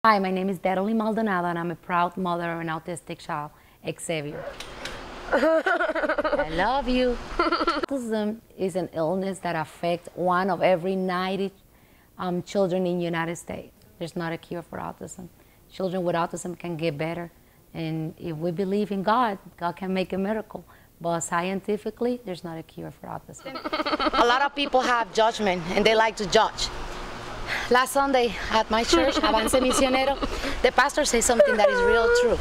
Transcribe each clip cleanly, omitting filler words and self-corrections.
Hi, my name is Deroli Maldonado, and I'm a proud mother of an autistic child, Xavier. I love you. Autism is an illness that affects one of every 90 children in the United States. There's not a cure for autism. Children with autism can get better. And if we believe in God, God can make a miracle. But scientifically, there's not a cure for autism. A lot of people have judgment, and they like to judge. Last Sunday at my church, Avance Misionero, the pastor said something that is real true.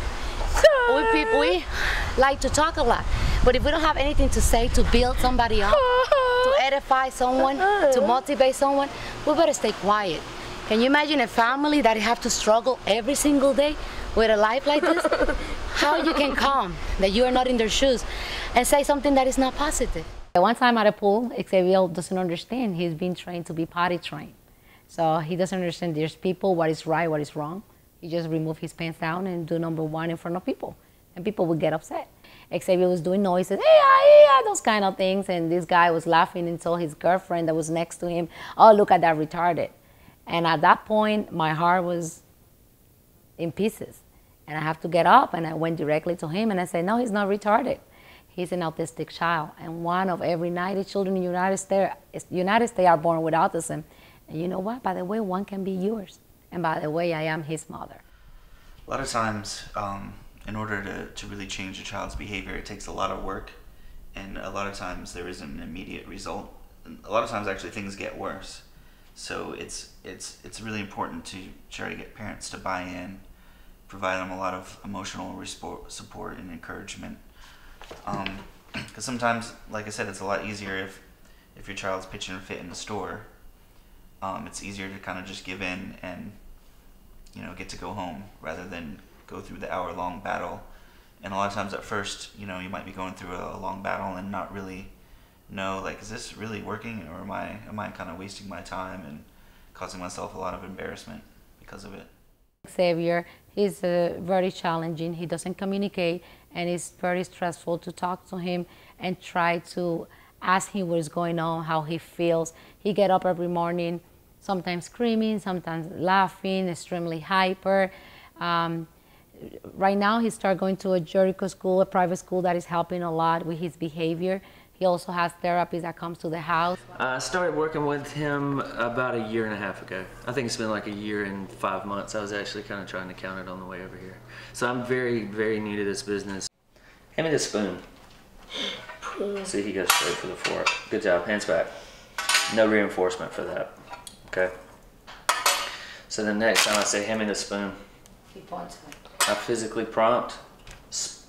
We like to talk a lot, but if we don't have anything to say to build somebody up, to edify someone, to motivate someone, we better stay quiet. Can you imagine a family that have to struggle every single day with a life like this? How you can come that you are not in their shoes and say something that is not positive? One time at a pool, Xavier doesn't understand. He's been trained to be potty trained. So he doesn't understand there's people, what is right, what is wrong. He just remove his pants down and do number one in front of people. And people would get upset. Xavier was doing noises, yeah, those kind of things. And this guy was laughing and told his girlfriend that was next to him, oh, look at that retarded. And at that point, my heart was in pieces. And I have to get up, and I went directly to him and I said, no, he's not retarded. He's an autistic child. And one of every 90 children in the United States are born with autism. And you know what? By the way, one can be yours. And by the way, I am his mother. A lot of times, in order to really change a child's behavior, it takes a lot of work. And a lot of times there isn't an immediate result. And a lot of times actually things get worse. So it's really important to try to get parents to buy in, provide them a lot of emotional support and encouragement. Because sometimes, like I said, it's a lot easier if your child's pitching a fit in the store. It's easier to kind of just give in and, you know, get to go home rather than go through the hour-long battle. And a lot of times at first, you know, you might be going through a long battle and not really know, like, is this really working, or am I kind of wasting my time and causing myself a lot of embarrassment because of it? Xavier, he's very challenging. He doesn't communicate, and it's very stressful to talk to him and try to ask him what is going on, how he feels. He get up every morning, sometimes screaming, sometimes laughing, extremely hyper. Right now, he started going to a Jericho school, a private school that is helping a lot with his behavior. He also has therapists that comes to the house. I started working with him about a year and a half ago. I think it's been like a year and 5 months. I was actually kind of trying to count it on the way over here. So I'm very, very new to this business. Hand me the spoon. See, he goes straight for the fork. Good job, hands back. No reinforcement for that, okay? So the next time I say, hand me the spoon, I physically prompt, spoon.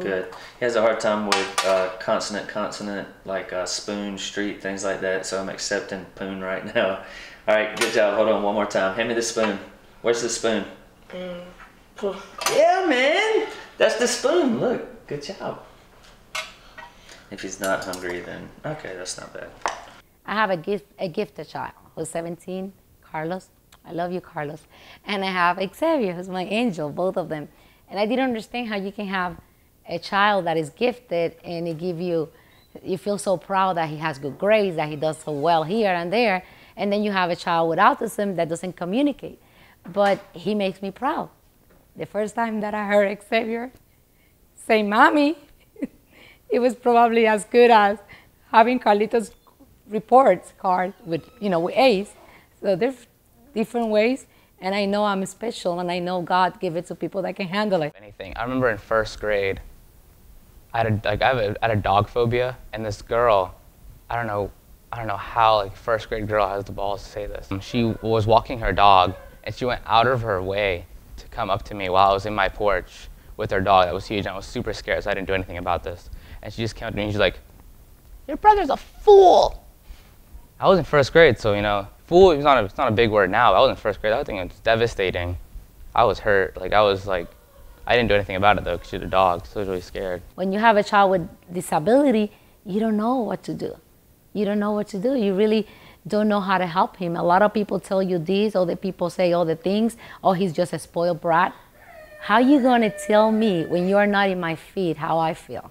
Good. He has a hard time with consonant, like spoon, street, things like that, so I'm accepting poon right now. All right, good job. Hold on one more time. Hand me the spoon. Where's the spoon? Yeah, man. That's the spoon. Look, good job. If he's not hungry, then okay, that's not bad. I have a gifted child who's 17, Carlos. I love you, Carlos. And I have Xavier, who's my angel, both of them. And I didn't understand how you can have a child that is gifted and it give you feel so proud that he has good grades, that he does so well here and there. And then you have a child with autism that doesn't communicate. But he makes me proud. The first time that I heard Xavier say, Mommy, it was probably as good as having Carlito's reports card with, you know, with A's. So there's different ways. And I know I'm special, and I know God give it to people that can handle it. Anything. I remember in first grade, I had a dog phobia, and this girl, I don't know how like first grade girl has the balls to say this. She was walking her dog, and she went out of her way to come up to me while I was in my porch with her dog that was huge, and I was super scared, so I didn't do anything about this. And she just came up to me, and she's like, "Your brother's a fool." I was in first grade, so you know. Fool, it's not a big word now. I was in first grade. I think it was devastating. I was hurt. I didn't do anything about it though, because she's a dog, so I was really scared. When you have a child with disability, you don't know what to do. You don't know what to do. You really don't know how to help him. A lot of people tell you this, or the people say all the things, oh, he's just a spoiled brat. How are you going to tell me when you're not in my feet how I feel?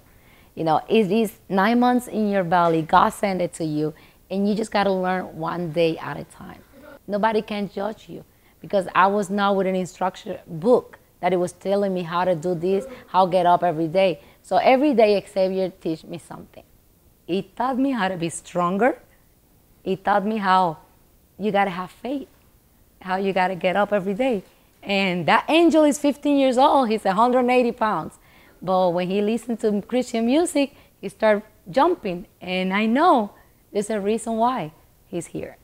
You know, it is 9 months in your belly. God sent it to you. And you just got to learn one day at a time. Nobody can judge you because I was not with an instruction book that it was telling me how to do this, how to get up every day. So every day Xavier teach me something. He taught me how to be stronger. He taught me how you gotta have faith, how you gotta get up every day. And that angel is 15 years old, he's 180 pounds. But when he listened to Christian music, he started jumping. And I know there's a reason why he's here.